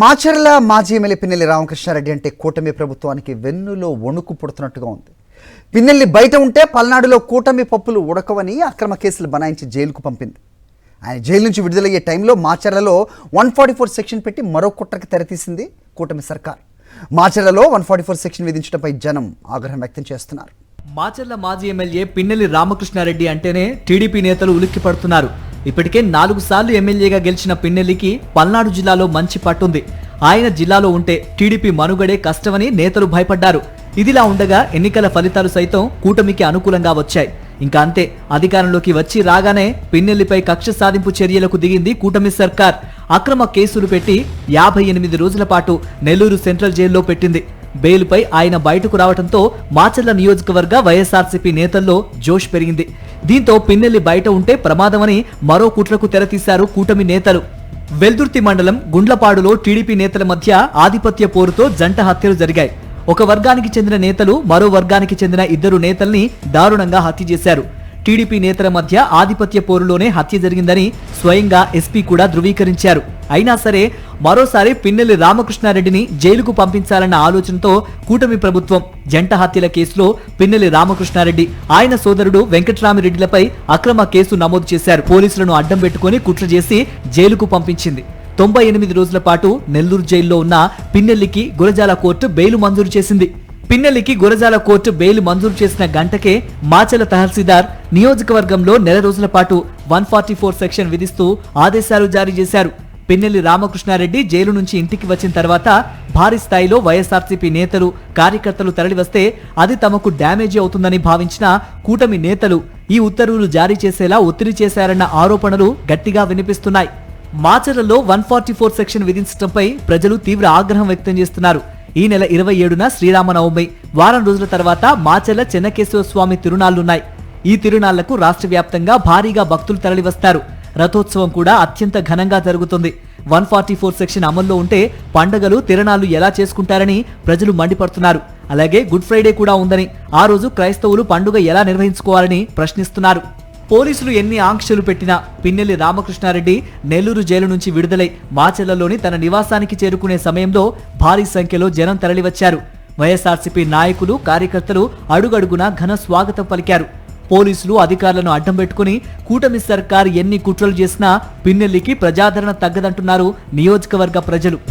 మాచర్ల మాజీ ఎమ్మెల్యే పిన్నెల్లి రామకృష్ణారెడ్డి అంటే కూటమి ప్రభుత్వానికి వెన్నులో వణుకు పుడుతున్నట్టుగా ఉంది. పిన్నెల్లి బయట ఉంటే పల్నాడులో కూటమి పప్పులు ఉడకవని అక్రమ కేసులు బనాయించి జైలుకు పంపింది. ఆయన జైలు నుంచి విడుదలయ్యే టైంలో మాచర్లలో 144 సెక్షన్ పెట్టి మరో కుట్రకి తెరతీసింది కూటమి సర్కార్. మాచర్లలో 144 సెక్షన్ విధించడంపై జనం ఆగ్రహం వ్యక్తం చేస్తున్నారు. మాచర్ల మాజీ ఎమ్మెల్యే పిన్నెల్లి రామకృష్ణారెడ్డి అంటేనే టీడీపీ నేతలు ఉలిక్కి పడుతున్నారు. ఇప్పటికే 4 సార్లు ఎమ్మెల్యేగా గెలిచిన పిన్నెల్లికి పల్నాడు జిల్లాలో మంచి పట్టుంది. ఆయన జిల్లాలో ఉంటే టీడీపీ మనుగడే కష్టమని నేతలు భయపడ్డారు. ఇదిలా ఉండగా ఎన్నికల ఫలితాలు సైతం కూటమికి అనుకూలంగా వచ్చాయి. ఇంకా అంతే, అధికారంలోకి వచ్చి రాగానే పిన్నెల్లిపై కక్ష సాధింపు చర్యలకు దిగింది కూటమి సర్కార్. అక్రమ కేసులు పెట్టి 58 రోజుల పాటు నెల్లూరు సెంట్రల్ జైల్లో పెట్టింది. బెయిల్పై ఆయన బయటకు రావడంతో మాచర్ల నియోజకవర్గ వైఎస్ఆర్సీపీ నేతల్లో జోష్ పెరిగింది. దీంతో పిన్నెల్లి బయట ఉంటే ప్రమాదమని మరో కుట్రకు తెరతీశారు కూటమి నేతలు. వెల్దుర్తి మండలం గుండ్లపాడులో టీడీపీ నేతల మధ్య ఆధిపత్య పోరుతో జంట హత్యలు జరిగాయి. ఒక వర్గానికి చెందిన నేతలు మరో వర్గానికి చెందిన 2 నేతల్ని దారుణంగా హత్య చేశారు. టీడీపీ నేతల మధ్య ఆధిపత్య పోరులోనే హత్య జరిగిందని స్వయంగా ఎస్పీ కూడా ధృవీకరించారు. అయినా సరే మరోసారి పిన్నెల్లి రామకృష్ణారెడ్డిని జైలుకు పంపించాలన్న ఆలోచనతో కూటమి ప్రభుత్వం జంట హత్యల కేసులో పిన్నెల్లి రామకృష్ణారెడ్డి, ఆయన సోదరుడు వెంకట్రామిరెడ్డిలపై అక్రమ కేసు నమోదు చేశారు. పోలీసులను అడ్డం పెట్టుకుని కుట్ర చేసి జైలుకు పంపించింది. 98 రోజుల పాటు నెల్లూరు జైల్లో ఉన్న పిన్నెల్లికి గురజాల కోర్టు బెయిల్ మంజూరు చేసింది. పిన్నెల్లికి గురజాల కోర్టు బెయిల్ మంజూరు చేసిన గంటకే మాచర్ల తహసీల్దార్ నియోజకవర్గంలో నెల రోజుల పాటు 144 సెక్షన్ విధిస్తూ ఆదేశాలు జారీ చేశారు. పిన్నెల్లి రామకృష్ణారెడ్డి జైలు నుంచి ఇంటికి వచ్చిన తర్వాత భారీ స్థాయిలో వైఎస్ఆర్సీపీ నేతలు, కార్యకర్తలు తరలివస్తే అది తమకు డ్యామేజీ అవుతుందని భావించిన కూటమి నేతలు ఈ ఉత్తర్వులు జారీ చేసేలా ఒత్తిడి చేశారన్న ఆరోపణలు గట్టిగా వినిపిస్తున్నాయి. మాచర్లలో 144 సెక్షన్ విధించడంపై ప్రజలు తీవ్ర ఆగ్రహం వ్యక్తం చేస్తున్నారు. ఈ నెల 27న శ్రీరామనవమి, వారం రోజుల తర్వాత మాచర్ల చెన్నకేశవ స్వామి తిరునాళ్లున్నాయి. ఈ తిరునాళ్లకు రాష్ట్ర వ్యాప్తంగా భారీగా భక్తులు తరలివస్తారు. రథోత్సవం కూడా అత్యంత ఘనంగా జరుగుతుంది. 144 సెక్షన్ అమల్లో ఉంటే పండగలు, తిరునాళ్లు ఎలా చేసుకుంటారని ప్రజలు మండిపడుతున్నారు. అలాగే గుడ్ ఫ్రైడే కూడా ఉందని, ఆ రోజు క్రైస్తవులు పండుగ ఎలా నిర్వహించుకోవాలని ప్రశ్నిస్తున్నారు. పోలీసులు ఎన్ని ఆంక్షలు పెట్టినా పిన్నెల్లి రామకృష్ణారెడ్డి నెల్లూరు జైలు నుంచి విడుదలై మాచర్లలోని తన నివాసానికి చేరుకునే సమయంలో భారీ సంఖ్యలో జనం తరలివచ్చారు. వైఎస్ఆర్సీపీ నాయకులు, కార్యకర్తలు అడుగడుగునా ఘన స్వాగతం పలికారు. పోలీసులు అధికారులను అడ్డం పెట్టుకుని కూటమి సర్కార్ ఎన్ని కుట్రలు చేసినా పిన్నెల్లికి ప్రజాదరణ తగ్గదంటున్నారు నియోజకవర్గ ప్రజలు.